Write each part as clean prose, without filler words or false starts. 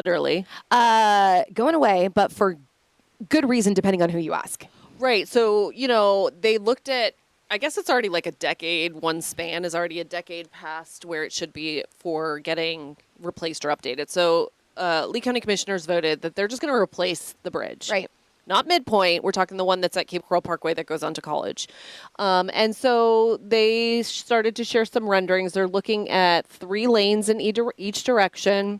Literally. Going away, but for good reason, depending on who you ask. Right. So, they looked at, I guess it's already like a decade. One span is already a decade past where it should be for getting replaced or updated. So, Lee County Commissioners voted that they're just going to replace the bridge. Right. Not Midpoint. We're talking the one that's at Cape Coral Parkway that goes on to College. And so they started to share some renderings. They're looking at 3 lanes in each direction,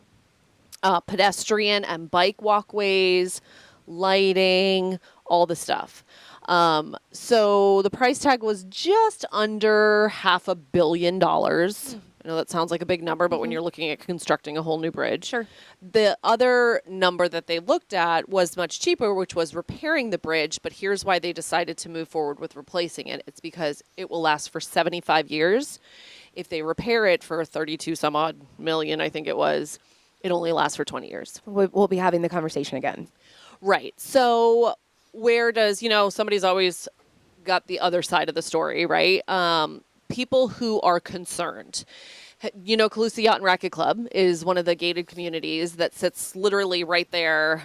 pedestrian and bike walkways, lighting, all the stuff. So the price tag was just under $500 million. I know that sounds like a big number, but when you're looking at constructing a whole new bridge. Sure. The other number that they looked at was much cheaper, which was repairing the bridge. But here's why they decided to move forward with replacing it. It's because it will last for 75 years. If they repair it for 32 some odd million, I think it was, it only lasts for 20 years. We'll be having the conversation again. Right. So where does, somebody's always got the other side of the story, right? People who are concerned. Calusa Yacht and Racket Club is one of the gated communities that sits literally right there,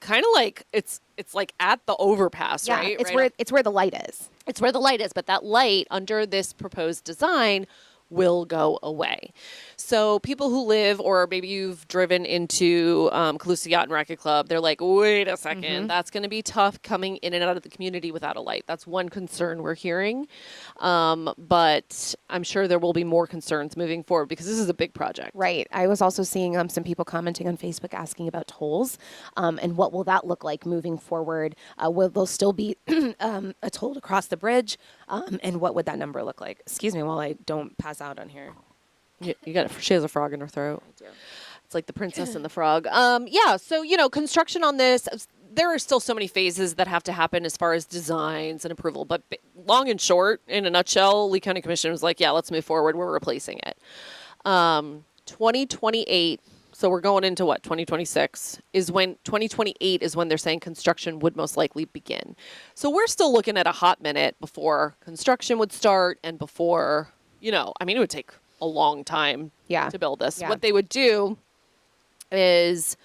kind of like it's like at the overpass, Yeah, right? it's where the light is. It's where the light is, but that light under this proposed design will go away. So people who live, or maybe you've driven into Calusa Yacht and Racket Club, they're like, wait a second, that's going to be tough coming in and out of the community without a light. That's one concern we're hearing. But I'm sure there will be more concerns moving forward because this is a big project. Right. I was also seeing some people commenting on Facebook asking about tolls and what will that look like moving forward? Will there still be a toll across the bridge? And what would that number look like? Excuse me while I don't pass out on here. You got it. She has a frog in her throat. I do. It's like the princess and the frog. Yeah. So, construction on this, there are still so many phases that have to happen as far as designs and approval. But long and short, in a nutshell, Lee County Commission was like, yeah, let's move forward. We're replacing it. 2028. So we're going into what? 2026 is when 2028 is when they're saying construction would most likely begin. So we're still looking at a hot minute before construction would start and before, it would take a long time to build this. Yeah. What they would do is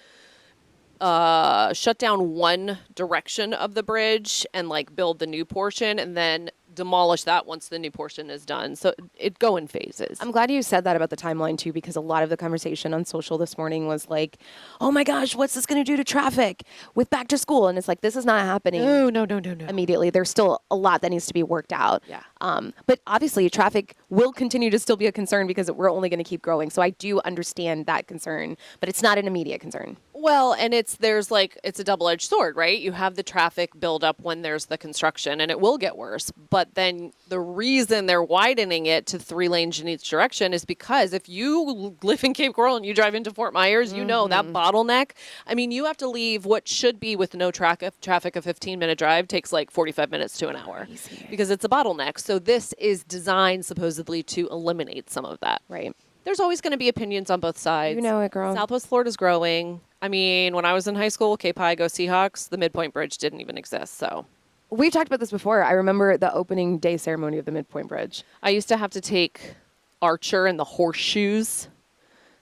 shut down one direction of the bridge and build the new portion and then demolish that once the new portion is done. So it'd go in phases. I'm glad you said that about the timeline too, because a lot of the conversation on social this morning was like, oh my gosh, what's this going to do to traffic with back to school? And it's like, this is not happening. No. Immediately. There's still a lot that needs to be worked out. Yeah. But obviously traffic will continue to still be a concern because we're only going to keep growing. So I do understand that concern, but it's not an immediate concern. Well, and it's a double-edged sword, right? You have the traffic build up when there's the construction and it will get worse. But then the reason they're widening it to 3 lanes in each direction is because if you live in Cape Coral and you drive into Fort Myers, you know that bottleneck. I mean, you have to leave what should be with no traffic a 15-minute drive takes 45 minutes to an hour because it's a bottleneck. So this is designed supposedly to eliminate some of that. Right. There's always going to be opinions on both sides. You know it, girl. Southwest Florida's growing. I mean, when I was in high school, Cape High, go Seahawks, the Midpoint Bridge didn't even exist, so. We've talked about this before. I remember the opening day ceremony of the Midpoint Bridge. I used to have to take Archer and the horseshoes,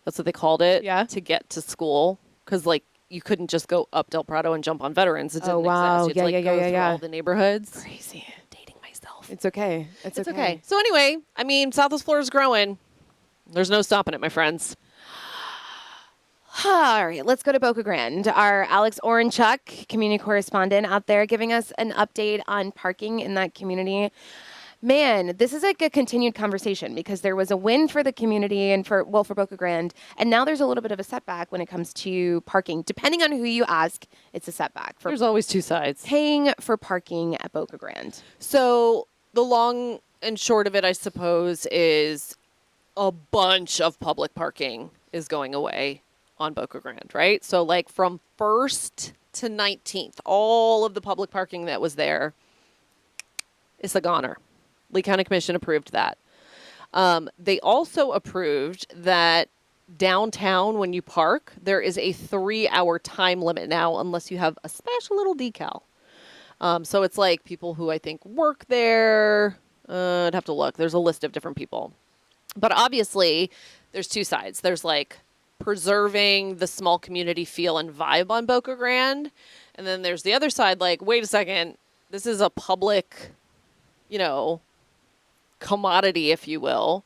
that's what they called it, to get to school. Because, you couldn't just go up Del Prado and jump on Veterans. It didn't exist. You had to go through all the neighborhoods. Crazy. Dating myself. It's okay. It's okay. So anyway, I mean, Southwest Florida's growing. There's no stopping it, my friends. All right, let's go to Boca Grande. Our Alex Orenchuk, community correspondent out there, giving us an update on parking in that community. Man, this is a continued conversation because there was a win for the community and for Boca Grande, and now there's a little bit of a setback when it comes to parking. Depending on who you ask, it's a setback. There's always two sides. Paying for parking at Boca Grande. So the long and short of it, I suppose, is a bunch of public parking is going away on Boca Grande, right? So from 1st to 19th, all of the public parking that was there is a goner. Lee County Commission approved that. They also approved that downtown when you park, there is a 3-hour time limit now unless you have a special little decal. So it's people who I think work there. I'd have to look. There's a list of different people. But obviously, there's two sides. There's preserving the small community feel and vibe on Boca Grande. And then there's the other side, like, wait a second, this is a public, you know, commodity, if you will.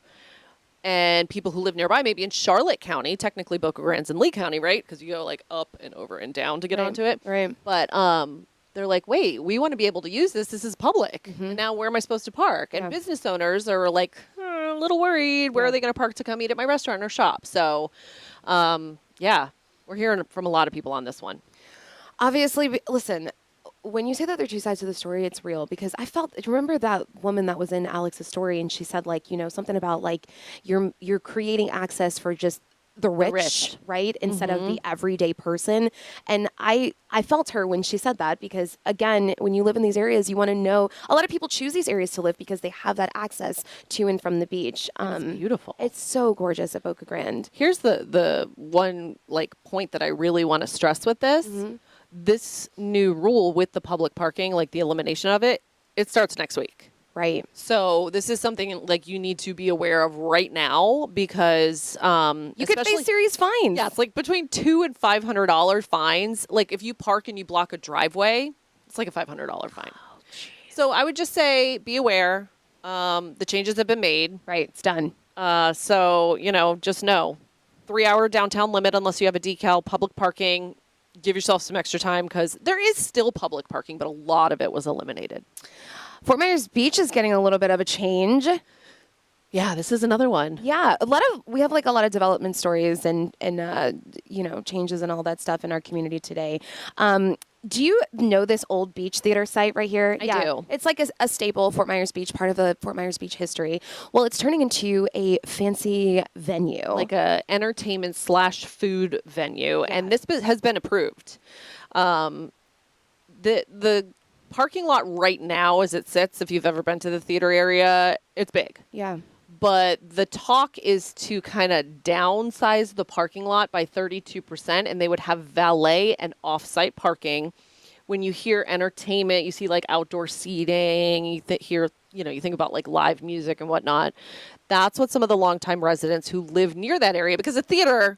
And people who live nearby, maybe in Charlotte County, technically Boca Grande's in Lee County, right? Because you go like up and over and down to get onto it. Right. But they're like, wait, we want to be able to use this. This is public. And now where am I supposed to park? And business owners are like a little worried. Where are they going to park to come eat at my restaurant or shop? So, yeah, we're hearing from a lot of people on this one. Obviously, listen, when you say that there are two sides to the story, it's real because I felt, remember that woman that was in Alex's story and she said like, you know, something about like you're creating access for just the rich. Right? Instead of the everyday person. And I felt her when she said that because again, when you live in these areas, you want to know, a lot of people choose these areas to live because they have that access to and from the beach. It's beautiful. It's so gorgeous at Boca Grande. Here's the one like point that I really want to stress with this. This new rule with the public parking, like the elimination of it, it starts next week. Right. So this is something like you need to be aware of right now because You could face serious fines. Yeah, it's like between $200 and $500 fines. Like if you park and you block a driveway, it's like a $500 fine. Oh, so I would just say be aware. The changes have been made. Right. It's done. So, you know, just know 3-hour downtown limit unless you have a decal, public parking. Give yourself some extra time because there is still public parking, but a lot of it was eliminated. Fort Myers Beach is getting a little bit of a change. Yeah, this is another one. Yeah, we have like a lot of development stories and you know, changes and all that stuff in our community today. Do you know this old beach theater site right here? I do. It's like a staple Fort Myers Beach, part of the Fort Myers Beach history. Well, it's turning into a fancy venue. Like a entertainment / food venue. And this has been approved. The parking lot right now as it sits, if you've ever been to the theater area, it's big. Yeah. But the talk is to kind of downsize the parking lot by 32%, and they would have valet and off-site parking. When you hear entertainment, you see like outdoor seating, you think about like live music and whatnot. That's what some of the longtime residents who live near that area, because a theater,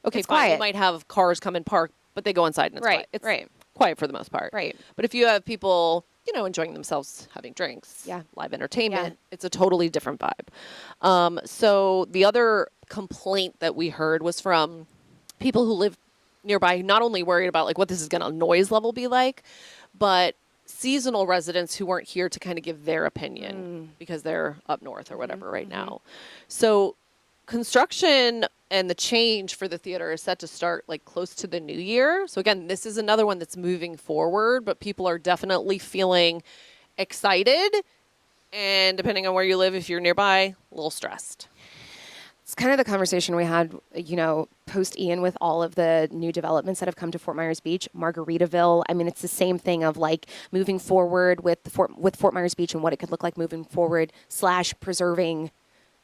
okay, It's fine, quiet. you might have cars come and park, but they go inside and it's Right, quiet. It's right. quiet for the most part. Right. But if you have people, you know, enjoying themselves, having drinks, Yeah. live entertainment, it's a totally different vibe. So the other complaint that we heard was from people who live nearby, not only worried about like what this is going to noise level be like, but seasonal residents who weren't here to kind of give their opinion because they're up north or whatever right now. So construction and the change for the theater is set to start like close to the new year. So again, this is another one that's moving forward, but people are definitely feeling excited. And depending on where you live, if you're nearby, a little stressed. It's kind of the conversation we had, you know, post Ian with all of the new developments that have come to Fort Myers Beach, Margaritaville. I mean, it's the same thing of like moving forward with Fort Myers Beach and what it could look like moving forward / preserving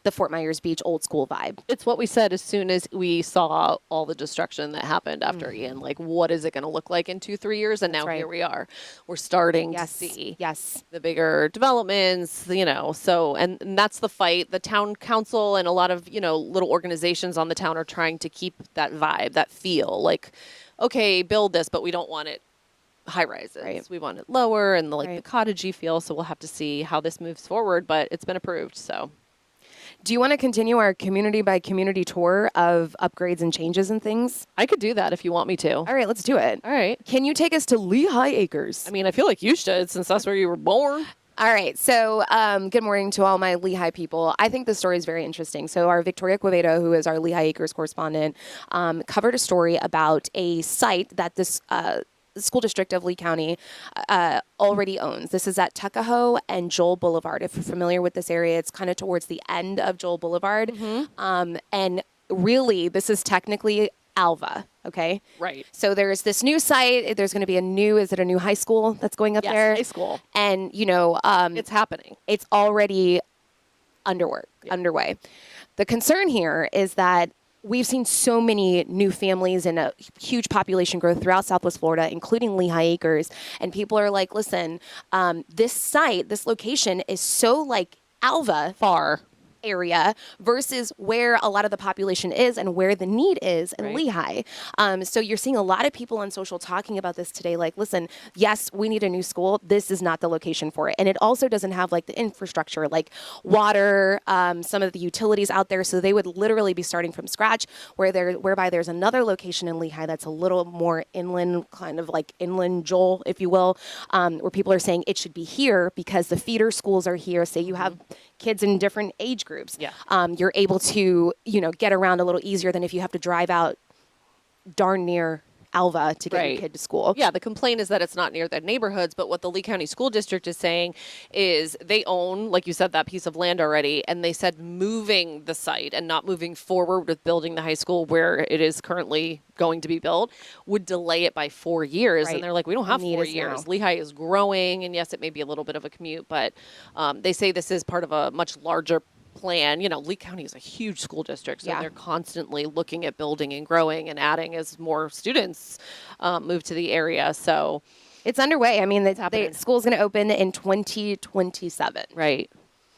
the Fort Myers Beach old school vibe. It's what we said as soon as we saw all the destruction that happened after Ian. Like, what is it going to look like in 2-3 years? And now here we are. We're starting to see the bigger developments, you know. So, and that's the fight. The town council and a lot of, you know, little organizations on the town are trying to keep that vibe, that feel. Like, okay, build this, but we don't want it high rises. Right. We want it lower and the cottagey feel. So we'll have to see how this moves forward, but it's been approved. So. Do you want to continue our community by community tour of upgrades and changes and things? I could do that if you want me to. All right, let's do it. All right. Can you take us to Lehigh Acres? I mean, I feel like you should since that's where you were born. All right. So good morning to all my Lehigh people. I think the story is very interesting. So our Victoria Quevedo, who is our Lehigh Acres correspondent, covered a story about a site that this the school district of Lee County already owns. This is at Tuckahoe and Joel Boulevard. If you're familiar with this area, it's kind of towards the end of Joel Boulevard. And really, this is technically Alva, okay? Right. So there's this new site. There's going to be a new high school that's going up there? High school. And, you know, it's happening. It's already underway. The concern here is that we've seen so many new families and a huge population growth throughout Southwest Florida, including Lehigh Acres. And people are like, listen, this site, this location is so like Alva Far. area versus where a lot of the population is and where the need is in Right. Lehigh. So you're seeing a lot of people on social talking about this today. Like, listen, yes, we need a new school. This is not the location for it. And it also doesn't have like the infrastructure, like water, some of the utilities out there. So they would literally be starting from scratch whereby there's another location in Lehigh that's a little more inland, kind of like inland Joel, if you will, where people are saying it should be here because the feeder schools are here. Say you have kids in different age groups. Yeah. You're able to, get around a little easier than if you have to drive out darn near Alva to get Right. your kid to school. Yeah, the complaint is that it's not near the neighborhoods, but what the Lee County School District is saying is they own, like you said, that piece of land already, and they said moving the site and not moving forward with building the high school where it is currently going to be built would delay it by 4 years. Right. And they're like, we don't have The need 4 is years. now. Lehigh is growing, and yes, it may be a little bit of a commute, but they say this is part of a much larger plan. Lee County is a huge school district, so Yeah. they're constantly looking at building and growing and adding as more students move to the area. So, It's underway. I mean, the happening. school's going to open in 2027. right,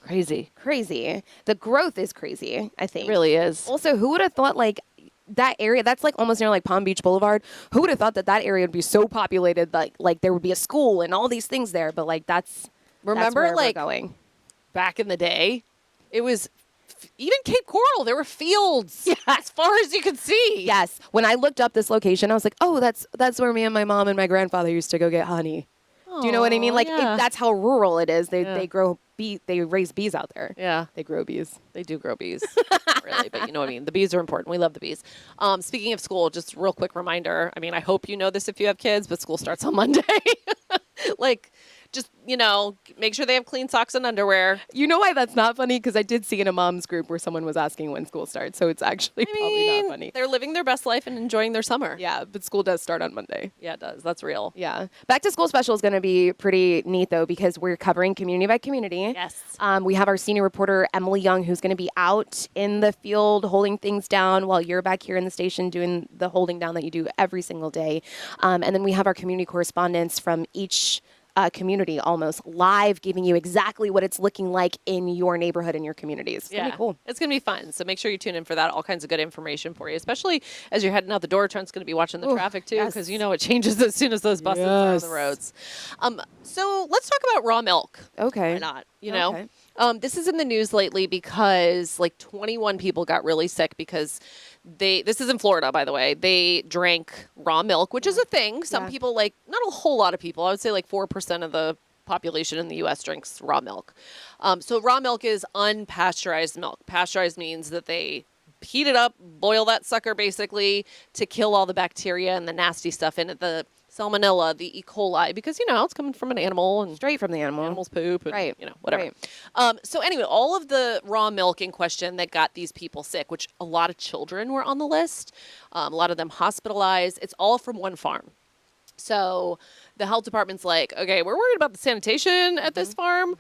crazy, Crazy. The growth is crazy, I think. it really is. Also, who would have thought like that area? That's like almost near like Palm Beach Boulevard. Who would have thought that area would be so populated? Like there would be a school and all these things there. But like that's Remember, where we're like going. back in the day, it was even Cape Coral. There were fields as far as you could see. Yes. When I looked up this location, I was like, oh, that's where me and my mom and my grandfather used to go get honey. Do you know what I mean? Aw, Like yeah. that's how rural it is. They Yeah. they grow they raise bees out there. Yeah. They grow bees. They do grow bees, really, but you know what I mean. The bees are important. We love the bees. Speaking of school, just real quick reminder. I mean, I hope you know this if you have kids, but school starts on Monday. Just make sure they have clean socks and underwear. You know why that's not funny? Because I did see in a mom's group where someone was asking when school starts, so it's actually probably not funny. They're living their best life and enjoying their summer. Yeah, but school does start on Monday. Yeah, it does. That's real. Yeah. Back to school special is going to be pretty neat, though, because we're covering community by community. Yes. We have our senior reporter, Emily Young, who's going to be out in the field holding things down while you're back here in the station doing the holding down that you do every single day. And then we have our community correspondents from each community almost live giving you exactly what it's looking like in your neighborhood and your communities. It's going to be cool. It's going to be fun. So make sure you tune in for that. All kinds of good information for you, especially as you're heading out the door. Trent's going to be watching the traffic too, because yes. it changes as soon as those buses are on Yes. the roads. So let's talk about raw milk. Okay. Why not? Okay. This is in the news lately because like 21 people got really sick because this is in Florida, by the way. They drank raw milk, which is a thing. Some Yeah. people, like, not a whole lot of people. I would say like 4% of the population in the U.S. drinks raw milk. So raw milk is unpasteurized milk. Pasteurized means that they heat it up, boil that sucker basically to kill all the bacteria and the nasty stuff in it, the salmonella, the E. coli, because, it's coming from an animal and Straight from the animal. animals poop and, Right. whatever. Right. So anyway, all of the raw milk in question that got these people sick, which a lot of children were on the list, a lot of them hospitalized, it's all from one farm. So the health department's like, okay, we're worried about the sanitation at this farm.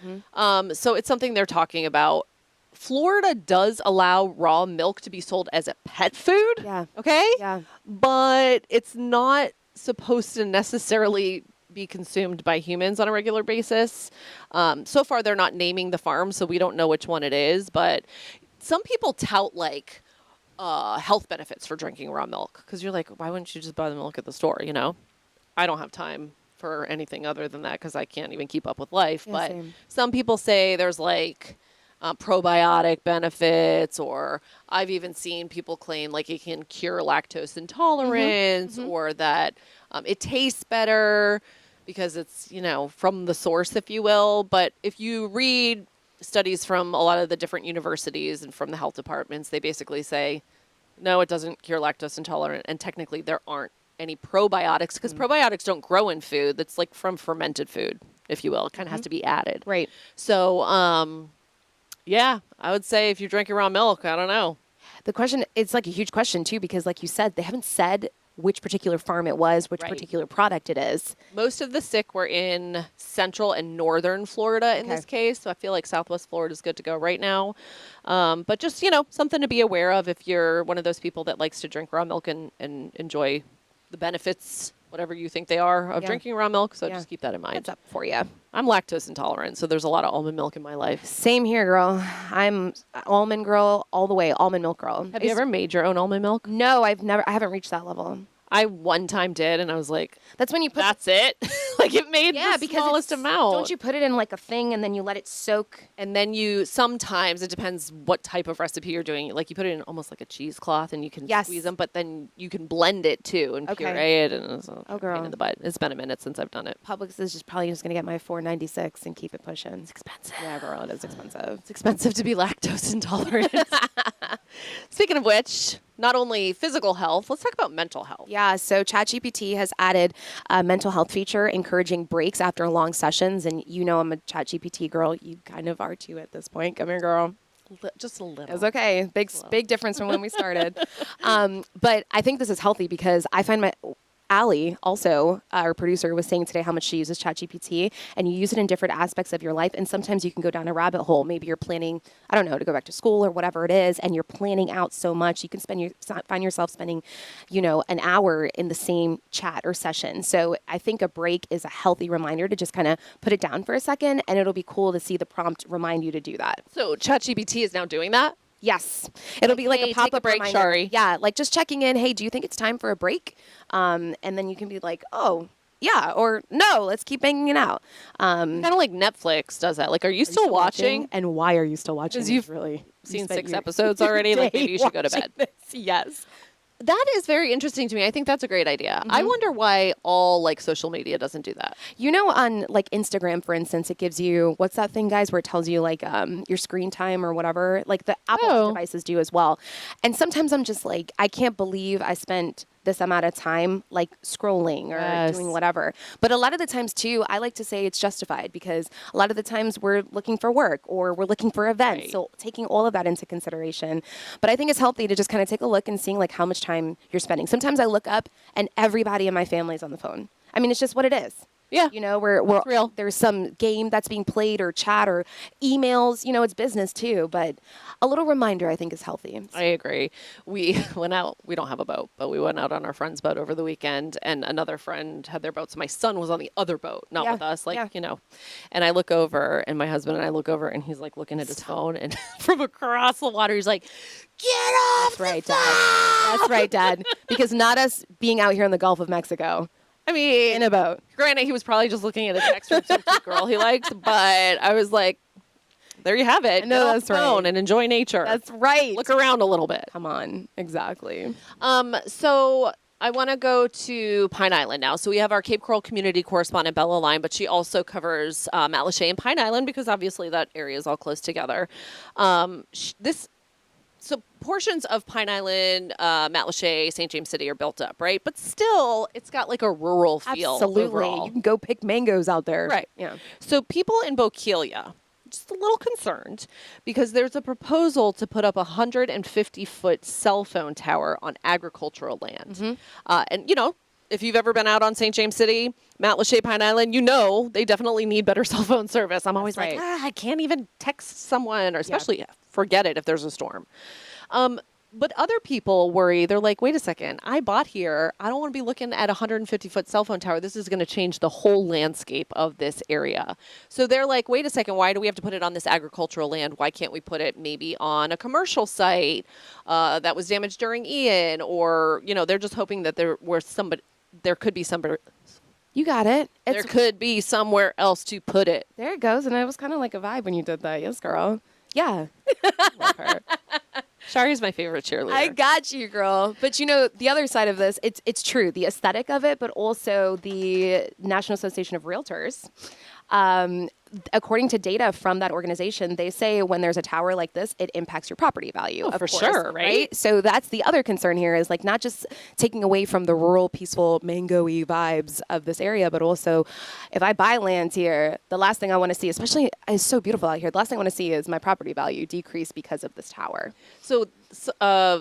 So it's something they're talking about. Florida does allow raw milk to be sold as a pet food. Yeah. Okay? Yeah. But it's not supposed to necessarily be consumed by humans on a regular basis. So far, they're not naming the farm, so we don't know which one it is. But some people tout like health benefits for drinking raw milk because you're like, why wouldn't you just buy the milk at the store? I don't have time for anything other than that because I can't even keep up with life. Yeah, but same. some people say there's like probiotic benefits, or I've even seen people claim like it can cure lactose intolerance, or that it tastes better because it's, from the source, if you will. But if you read studies from a lot of the different universities and from the health departments, they basically say, no, it doesn't cure lactose intolerant. And technically there aren't any probiotics because probiotics don't grow in food. That's like from fermented food, if you will. It kind of has to be added. Right. So, yeah, I would say if you're drinking raw milk, I don't know. The question, it's like a huge question too, because like you said, they haven't said which particular farm it was, which Right. particular product it is. Most of the sick were in central and northern Florida in Okay. this case. So I feel like Southwest Florida is good to go right now. But just, something to be aware of if you're one of those people that likes to drink raw milk and enjoy the benefits whatever you think they are of Yeah. drinking raw milk. So Yeah. just keep that in mind. It's up for you. I'm lactose intolerant, so there's a lot of almond milk in my life. Same here, girl. I'm almond girl all the way, almond milk girl. Have you ever made your own almond milk? No, I haven't reached that level. I one time did, and I was like, That's when you put that's it? Like it made the because smallest amount. Don't you put it in like a thing and then you let it soak? And then you, sometimes it depends what type of recipe you're doing. Like you put it in almost like a cheesecloth and you can Yes. squeeze them, but then you can blend it too and Okay. puree it. And it's a Oh, girl. pain in the butt. It's been a minute since I've done it. Publix is probably just gonna get my $4.96 and keep it pushing. It's expensive. Yeah, girl, it is expensive. It's expensive to be lactose intolerant. Speaking of which, not only physical health, let's talk about mental health. Yeah, so ChatGPT has added a mental health feature encouraging breaks after long sessions. And you know I'm a ChatGPT girl. You kind of are too at this point. Come here, girl. Just a little. It's okay. Big difference from when we started. But I think this is healthy because I find Allie, also our producer, was saying today how much she uses ChatGPT, and you use it in different aspects of your life. And sometimes you can go down a rabbit hole. Maybe you're planning, I don't know, to go back to school or whatever it is, and you're planning out so much. You can find yourself spending, an hour in the same chat or session. So I think a break is a healthy reminder to just kind of put it down for a second, and it'll be cool to see the prompt remind you to do that. So ChatGPT is now doing that? Yes. It'll be like Hey, a pop-up take a break, reminder. Shari. Yeah, like just checking in. Hey, do you think it's time for a break? And then you can be like, oh, yeah, or no, let's keep banging it out. Kind of like Netflix does that. Like, are you still watching? And why are you still watching? 'Cause you've really Seen 6 episodes already? Like, maybe you should go to bed. Yes. That is very interesting to me. I think that's a great idea. I wonder why all like social media doesn't do that. You know, on like Instagram, for instance, it gives you, what's that thing, guys, where it tells you like your screen time or whatever? Like the Apple devices do as well. And sometimes I'm just like, I can't believe I spent this amount of time like scrolling or doing whatever. But a lot of the times too, I like to say it's justified because a lot of the times we're looking for work or we're looking for events. Right. So taking all of that into consideration. But I think it's healthy to just kind of take a look and seeing like how much time you're spending. Sometimes I look up and everybody in my family is on the phone. I mean, it's just what it is. Yeah. You know, we're real. There's some game that's being played or chat or emails, it's business too. But a little reminder I think is healthy. I agree. We went out, we don't have a boat, but we went out on our friend's boat over the weekend and another friend had their boat. So my son was on the other boat, not with us, and I look over and my husband and I look over and he's like looking at his phone and from across the water, he's like, get off That's right, Dad. That's right, Dad. Because not us being out here in the Gulf of Mexico I mean, in a boat. granted, he was probably just looking at a text from some cute girl he likes, but I was like, there you have it. I know, Get off that's the phone right. and enjoy nature. That's right. Look around a little bit. Come on. Exactly. So I want to go to Pine Island now. So we have our Cape Coral community correspondent, Bella Line, but she also covers Matlacha and Pine Island because obviously that area is all close together. So portions of Pine Island, Matlacha, St. James City are built up, right? But still, it's got like a rural feel. Absolutely. Overall. You can go pick mangoes out there. Right. Yeah. So people in Bokeelia, just a little concerned because there's a proposal to put up a 150-foot cell phone tower on agricultural land. And, if you've ever been out on St. James City, Matlacha, Pine Island, they definitely need better cell phone service. I'm always like, I can't even text someone or especially forget it if there's a storm. But other people worry. They're like, wait a second, I bought here. I don't want to be looking at a 150-foot cell phone tower. This is going to change the whole landscape of this area. So they're like, wait a second, why do we have to put it on this agricultural land? Why can't we put it maybe on a commercial site that was damaged during Ian? Or, they're just hoping that there could be somebody. You got it. There could be somewhere else to put it. There it goes. And it was kind of like a vibe when you did that. Yes, girl. Yeah. Love her. Shari's my favorite cheerleader. I got you, girl. But the other side of this, it's true, the aesthetic of it, but also the National Association of Realtors. According to data from that organization, they say when there's a tower like this, it impacts your property value. For sure, right? So that's the other concern here is like not just taking away from the rural, peaceful, mango-y vibes of this area, but also if I buy land here, the last thing I want to see, especially it's so beautiful out here, the last thing I want to see is my property value decrease because of this tower. So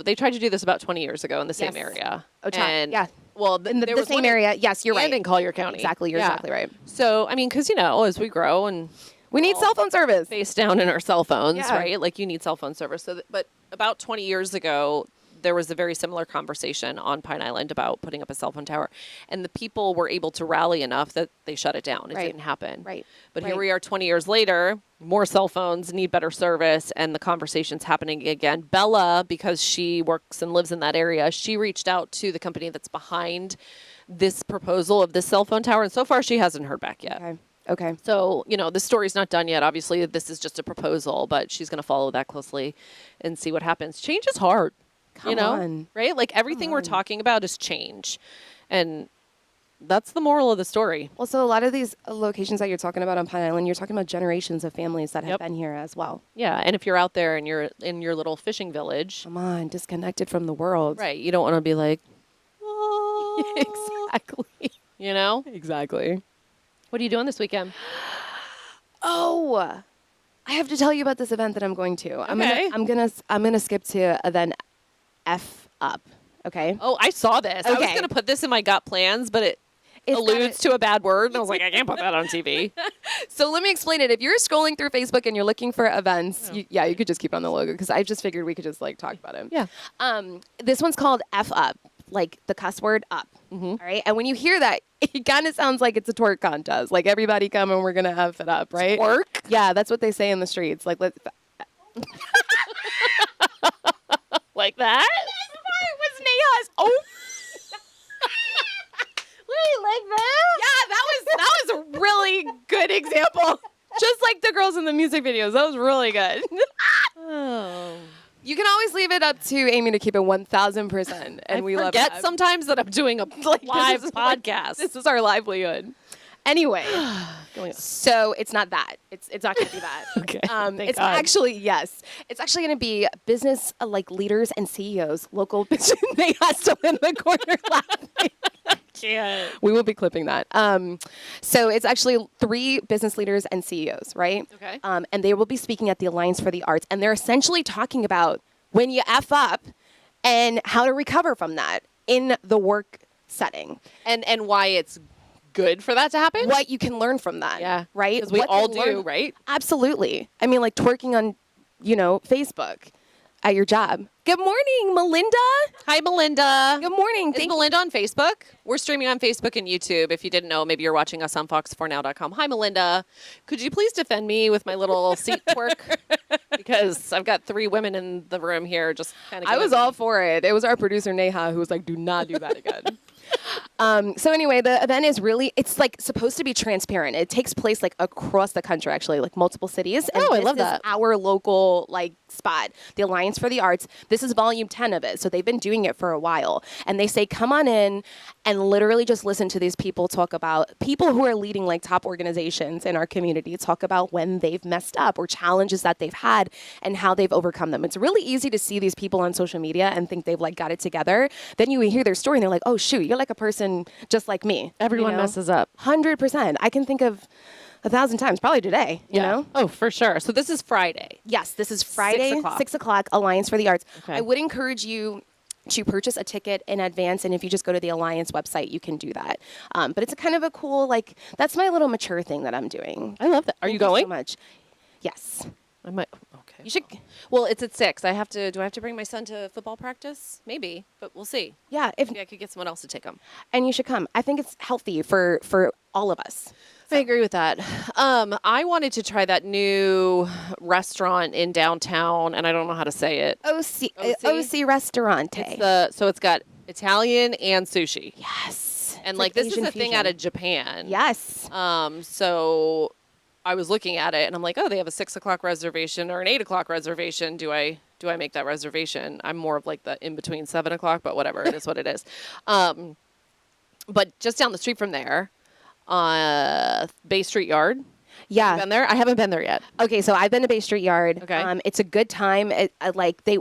they tried to do this about 20 years ago in the same area. Yeah. Well, In the same area. Yes, you're right. And in Collier County. Exactly. You're exactly right. So, I mean, because, as we grow and we need cell phone service. face down in our cell phones, Yeah. right? Like you need cell phone service. But about 20 years ago, there was a very similar conversation on Pine Island about putting up a cell phone tower, and the people were able to rally enough that they shut it down. It Right. didn't happen. Right. But here Right. we are 20 years later, more cell phones need better service, and the conversation's happening again. Bella, because she works and lives in that area, she reached out to the company that's behind this proposal of this cell phone tower, and so far she hasn't heard back yet. Okay. Okay. So, this story's not done yet. Obviously, this is just a proposal, but she's going to follow that closely and see what happens. Change is hard, Come on. right? Like everything we're talking about is change. And that's the moral of the story. Well, so a lot of these locations that you're talking about on Pine Island, you're talking about generations of families that have Yep. been here as well. Yeah. And if you're out there and you're in your little fishing village, Come on, disconnected from the world. right, you don't want to be like, oh, Exactly. Exactly. What are you doing this weekend? Oh, I have to tell you about this event that I'm going to. Okay. I'm gonna skip to event F up. Okay. Oh, I saw this. I was Okay. going to put this in my got plans, but it It's alludes to a bad word. And I was like, I can't put that on TV. So let me explain it. If you're scrolling through Facebook and you're looking for events, you could just keep on the logo because I just figured we could just like talk about it. Yeah. This one's called F up, like the cuss word up. All right. And when you hear that, it kind of sounds like it's a twerk contest. Like everybody come and we're gonna F it up, right? Twerk? Yeah, that's what they say in the streets. Like let's. Like that? It was Neha's. Oh. Wait, like that? Yeah, that was a really good example. Just like the girls in the music videos. That was really good. Oh. You can always leave it up to Amy to keep it 1,000%. And we love forget that. sometimes that I'm doing a Like, this live is podcast. This is our livelihood. Anyway, Going on. so it's not that. It's not going to be that. Okay, thank It's God. actually, yes. It's actually going to be business like leaders and CEOs, local business. They are still in the corner laughing. Can't. We will be clipping that. So it's actually 3 business leaders and CEOs, right? Okay. And they will be speaking at the Alliance for the Arts. And they're essentially talking about when you F up and how to recover from that in the work setting. And why it's good for that to happen? What you can learn from that. Yeah. Right? Because we What all they do, learn- right? Absolutely. I mean, like twerking on, Facebook at your job. Good morning, Melinda. Hi, Melinda. Good morning. Is Thank Melinda on Facebook? We're streaming on Facebook and YouTube. If you didn't know, maybe you're watching us on fox4now.com. Hi, Melinda. Could you please defend me with my little seat twerk? Because I've got 3 women in the room here just kind of. I was all for it. It was our producer Neha who was like, "Do not do that again." So anyway, the event is it's like supposed to be transparent. It takes place like across the country, actually, like multiple cities. And Oh, I this love is that. our local like spot, the Alliance for the Arts. This is volume 10 of it. So they've been doing it for a while. And they say, come on in and literally just listen to these people talk about people who are leading like top organizations in our community, talk about when they've messed up or challenges that they've had and how they've overcome them. It's really easy to see these people on social media and think they've like got it together. Then you hear their story and they're like, oh shoot, you're like a person just like me. Everyone messes up. 100%. I can think of 1,000 times, probably today, you know? Oh, for sure. So this is Friday. Yes, this is Friday, 6 6 o'clock, Alliance for the Arts. Okay. I would encourage you to purchase a ticket in advance, and if you just go to the Alliance website, you can do that. But it's a kind of a cool, like, that's my little mature thing that I'm doing. I love that. Are Thank you going? so much. Yes. I might. Okay. You should, Well, it's at 6. Do I have to bring my son to football practice? Maybe, but we'll see. yeah, if Maybe I could get someone else to take him. and you should come. I think it's healthy for all of us. I agree with that. I wanted to try that new restaurant in downtown, and I don't know how to say it. OC, OC? OC Restaurante. So it's got Italian and sushi, Yes. and It's like this Asian is a thing fusion. out of Japan. Yes. So I was looking at it, and I'm like, oh, they have a 6 o'clock reservation or an 8 o'clock reservation. Do I make that reservation? I'm more of like the in between 7 o'clock, but whatever. It is what it is. But just down the street from there, Bay Street Yard. Yeah. Been there? I haven't been there yet. Okay, so I've been to Bay Street Yard. Okay. It's a good time. They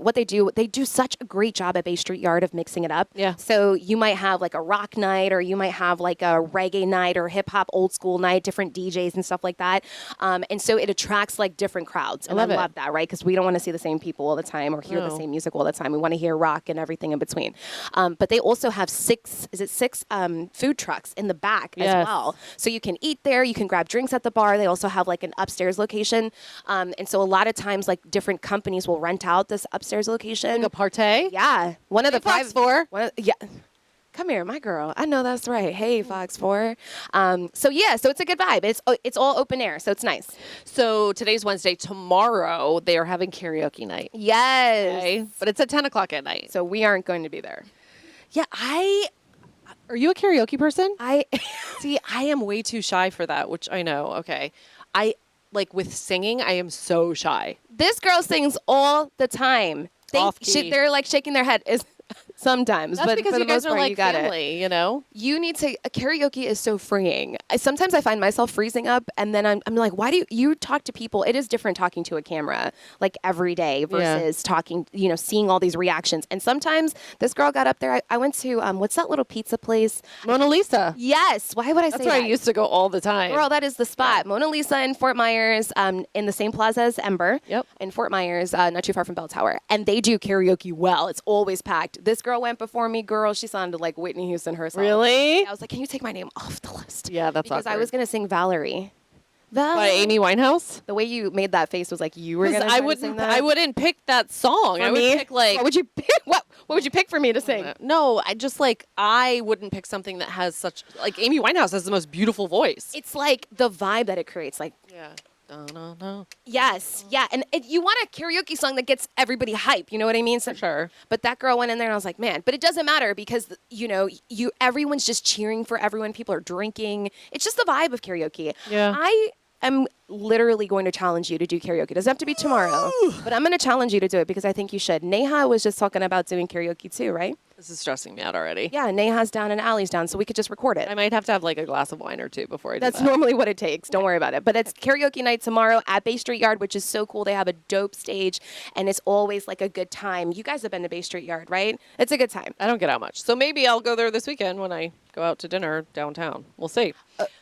do such a great job at Bay Street Yard of mixing it up. Yeah. So you might have like a rock night, or you might have like a reggae night, or hip hop old school night, different DJs and stuff like that. And so it attracts like different crowds. And love it. love that, right? Because we don't want to see the same people all the time or hear the No. same music all the time. We want to hear rock and everything in between. But they also have six food trucks in the back Yes. as well. So you can eat there, you can grab drinks at the bar. They also have like an upstairs location. And so a lot of times like different companies will rent out this upstairs location. Like a partay? Yeah. One of the Fox 4. yeah. Come here, my girl. I know that's right. Hey, Fox 4. So it's a good vibe. It's all open air, so it's nice. So today's Wednesday. Tomorrow they are having karaoke night. Yes. Okay? But it's at 10 o'clock at night. So we aren't going to be there. Yeah, are you a karaoke person? I See, I am way too shy for that, which I know. Okay. I like with singing, I am so shy. This girl sings all the time. Off key. They're like shaking their head sometimes, That's but because for you the guys most are part, like you got it. family, you know? You need to. Karaoke is so freeing. Sometimes I find myself freezing up, and then I'm like, why do you talk to people? It is different talking to a camera like every day versus talking, seeing all these reactions. And sometimes this girl got up there. I went to what's that little pizza place? Mona Lisa. Yes. Why would I That's say where that? I used to go all the time. Girl, that is the spot. Mona Lisa in Fort Myers, in the same plaza as Ember. Yep. In Fort Myers, not too far from Bell Tower. And they do karaoke well. It's always packed. This girl went before me. Girl, she sounded like Whitney Houston herself. Really? I was like, can you take my name off the list? Yeah, that's because I awkward. was going to sing Valerie. By Amy Winehouse? The way you made that face was like you were going to sing that. I wouldn't pick that song. For I would me? pick like What would you pick? What would you pick for me to sing? No, I wouldn't pick something that has such like Amy Winehouse has the most beautiful voice. It's like the vibe that it creates. Like, Yeah. No. yes, yeah. And you want a karaoke song that gets everybody hype. You know what I mean? So, Sure. But that girl went in there and I was like, man, but it doesn't matter because, everyone's just cheering for everyone. People are drinking. It's just the vibe of karaoke. Yeah. I am literally going to challenge you to do karaoke. It doesn't have to be tomorrow, but I'm going to challenge you to do it because I think you should. Neha was just talking about doing karaoke too, right? This is stressing me out already. Yeah, Neha's down and Allie's down, so we could just record it. I might have to have like a glass of wine or two before I do That's that. normally what it takes. Don't worry about it. But it's karaoke night tomorrow at Bay Street Yard, which is so cool. They have a dope stage, and it's always like a good time. You guys have been to Bay Street Yard, right? It's a good time. I don't get out much. So maybe I'll go there this weekend when I go out to dinner downtown. We'll see.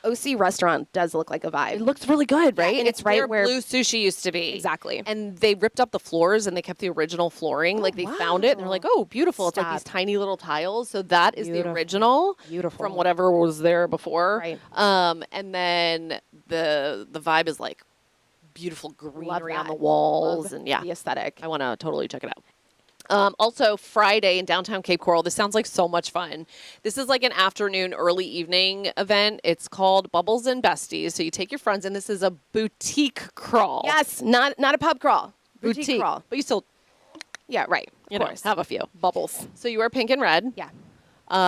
OC Restaurant does look like a vibe. It looks really good, right? and it's right where Blue Sushi used to be. Exactly. And they ripped up the floors and they kept the original flooring. Like they found it and they're like, oh, beautiful. It's like these Stop. tiny little tiles. So that is the Beautiful. original Beautiful. from whatever was there before. Right. And then the vibe is like beautiful Love greenery on that. the walls. Love And yeah, the aesthetic. I want to totally check it out. Also, Friday in downtown Cape Coral. This sounds like so much fun. This is like an afternoon, early evening event. It's called Bubbles and Besties. So you take your friends, and this is a boutique crawl. Yes, not a pub crawl. Boutique crawl. But you still, Yeah, right. you Of know, course. have a few. Bubbles. So you wear pink and red. Yeah.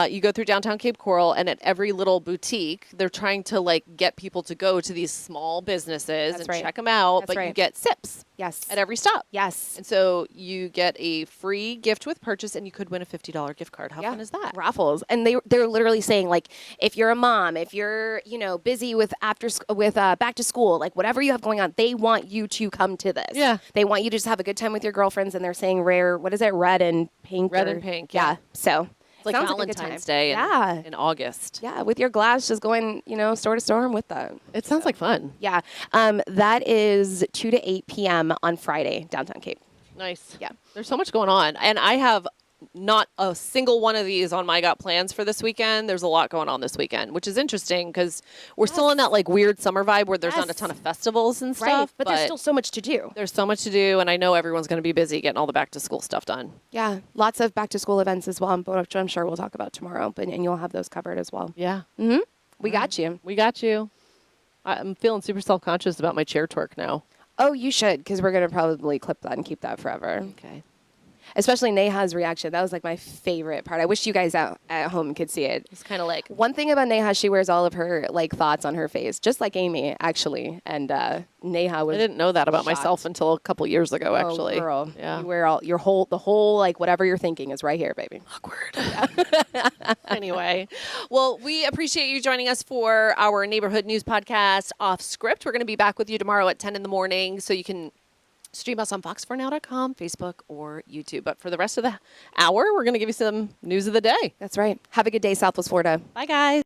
You go through downtown Cape Coral, and at every little boutique, they're trying to like get people to go to these small businesses That's and right. check them out. That's but you right. get sips Yes. at every stop. Yes. And so you get a free gift with purchase, and you could win a $50 gift card. How fun is that? Raffles, and they're literally saying like, if you're a mom, if you're busy with back to school, like whatever you have going on, they want you to come to this. Yeah. they want you to just have a good time with your girlfriends, and they're saying red and pink. Red and pink, yeah. So It's like sounds a good Valentine's time. Day Yeah. in August. Yeah, with your glass, just going store to store with that. It sounds like fun. Yeah, that is 2 to 8 p.m. on Friday, downtown Cape. Nice. Yeah. There's so much going on. And I have not a single one of these on my Got Plans for this weekend. There's a lot going on this weekend, which is interesting because we're still in that like weird summer vibe where there's not a Yes. ton of festivals and Right, stuff. but there's still so much to do. there's so much to do. And I know everyone's going to be busy getting all the back to school stuff done. Yeah, lots of back to school events as well, which I'm sure we'll talk about tomorrow. And you'll have those covered as well. Yeah. We got you. We got you. I'm feeling super self-conscious about my chair twerk now. Oh, you should, because we're going to probably clip that and keep that forever. Okay. Especially Neha's reaction. That was like my favorite part. I wish you guys out at home could see it. It's kind of like, One thing about Neha, she wears all of her like thoughts on her face, just like Amy, actually. And Neha was. I didn't know that about shocked. myself until a couple years ago, actually. Oh, girl. Yeah. You wear the whole like whatever you're thinking is right here, baby. Awkward. Anyway, well, we appreciate you joining us for our neighborhood news podcast Off Script. We're going to be back with you tomorrow at 10 in the morning, so you can stream us on fox4now.com, Facebook, or YouTube. But for the rest of the hour, we're going to give you some news of the day. That's right. Have a good day, Southwest Florida. Bye, guys.